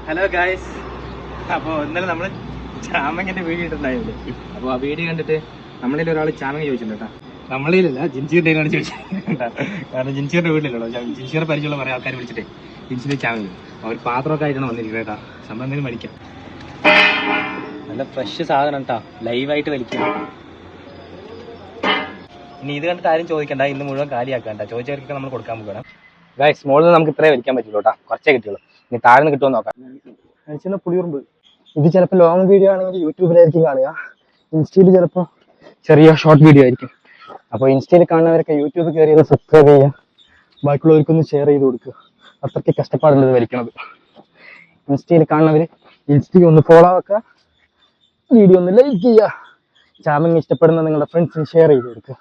Hello guys. അപ്പോൾ ഇന്നലെ നമ്മൾ ചാമങ്ങൻ്റെ വീഡിയോ ഇട്ടിട്ടുണ്ടായിരുന്നു. അപ്പോൾ ആ വീഡിയോ കണ്ടിട്ട് നമ്മളിൽ ഒരാൾ ചാമങ്ങ ചോദിച്ചിട്ടുണ്ട് കേട്ടോ. നമ്മളിലല്ല, ജിൻസിയുടെ ചോദിച്ചിട്ടുണ്ട്. കാരണം ജിൻസിയുടെ വീട്ടിലല്ലോ, ജിൻസിയുടെ പരിചയമുള്ള കുറേ ആൾക്കാർ വിളിച്ചിട്ടേ ജിൻസിയുടെ ചാമങ്ങ അവർ പാത്രമൊക്കെ ആയിട്ടാണ് വന്നിരിക്കുന്നത് കേട്ടോ. നമ്മൾ എന്തെങ്കിലും വലിക്കാം. നല്ല ഫ്രഷ് സാധനം കേട്ടോ, ലൈവായിട്ട് വലിക്കാം. ഇനി ഇത് കണ്ടിട്ട് ആരും ചോദിക്കണ്ട, ഇന്ന് മുഴുവൻ കാലിയാക്കണ്ട. ചോദിച്ചവർക്ക് നമ്മൾ കൊടുക്കാൻ പോകണം. ഗായ്സ്, മുകളിൽ നമുക്ക് ഇത്രേ വലിക്കാൻ പറ്റുള്ളൂ കേട്ടോ, കുറച്ചേ കിട്ടുള്ളൂ. ഇനി താഴ്ന്ന് കിട്ടുമെന്ന് നോക്കാം. പുളിയുറുമ്പ്. ഇത് ചിലപ്പോൾ ലോങ് വീഡിയോ ആണെങ്കിൽ യൂട്യൂബിലായിരിക്കും കാണുക, ഇൻസ്റ്റയിൽ ചിലപ്പോൾ ചെറിയ ഷോർട്ട് വീഡിയോ ആയിരിക്കും. അപ്പോൾ ഇൻസ്റ്റയിൽ കാണുന്നവരൊക്കെ യൂട്യൂബിൽ കയറി ഒന്ന് സബ്സ്ക്രൈബ് ചെയ്യുക, ബാക്കിയുള്ളവർക്കൊന്ന് ഷെയർ ചെയ്ത് കൊടുക്കുക. അത്രയ്ക്ക് കഷ്ടപ്പാടുണ്ട് ഇത് വലിക്കണത്. ഇൻസ്റ്റയിൽ കാണുന്നവർ ഇൻസ്റ്റയിൽ ഒന്ന് ഫോളോ ആക്കുക, വീഡിയോ ഒന്ന് ലൈക്ക് ചെയ്യുക, ചാമങ്ങ ഇഷ്ടപ്പെടുന്ന നിങ്ങളുടെ ഫ്രണ്ട്സിന് ഷെയർ ചെയ്ത് കൊടുക്കുക.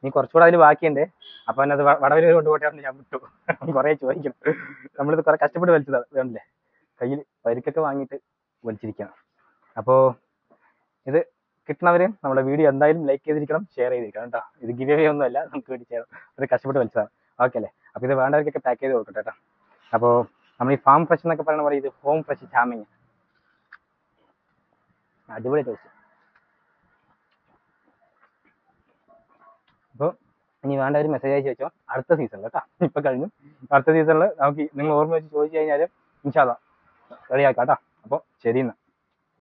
ഇനി കുറച്ചുകൂടെ അതിൽ ബാക്കിയുണ്ട്. അപ്പൊ അത് വടവര് കൊണ്ടുപോട്ടെ ഞാൻ വിട്ടു. കുറെ ചോദിക്കണം. നമ്മളിത് കുറെ കഷ്ടപ്പെട്ട് വലിച്ചതാണ്, വേണ്ടല്ലേ, കയ്യിൽ പരിക്കൊക്കെ വാങ്ങിയിട്ട് വലിച്ചിരിക്കണം. അപ്പോൾ ഇത് കിട്ടണവര് നമ്മുടെ വീഡിയോ എന്തായാലും ലൈക്ക് ചെയ്തിരിക്കണം, ഷെയർ ചെയ്തിരിക്കണം കേട്ടോ. ഇത് ഗിവ് അവേ ഒന്നുമല്ല, നമുക്ക് വേണ്ടി ചെയ്യണം. അത് കഷ്ടപ്പെട്ട് വലിച്ചതാണ്. ഓക്കെ അല്ലേ? അപ്പോൾ ഇത് വേണ്ടവർക്കൊക്കെ പാക്ക് ചെയ്ത് കൊടുക്കട്ടെ കേട്ടോ. അപ്പോൾ നമ്മൾ ഈ ഫാം ഫ്രഷ് എന്നൊക്കെ പറയുന്ന പോലെ ഇത് ഹോം ഫ്രഷ് ചാമങ്ങ, അടിപൊളി ടേസ്റ്റ്. അപ്പോൾ ഇനി വേണ്ട ഒരു മെസ്സേജ് അയച്ചു വെച്ചോ, അടുത്ത സീസണിൽ കേട്ടോ. ഇപ്പൊ കഴിഞ്ഞു, അടുത്ത സീസണിൽ നമുക്ക് നിങ്ങൾ ഓർമ്മ വെച്ച് ചോദിച്ചു കഴിഞ്ഞാൽ ഇൻഷാ അല്ലാഹ് റെഡിയാക്കാം കേട്ടോ. അപ്പോൾ ശരി എന്നാ.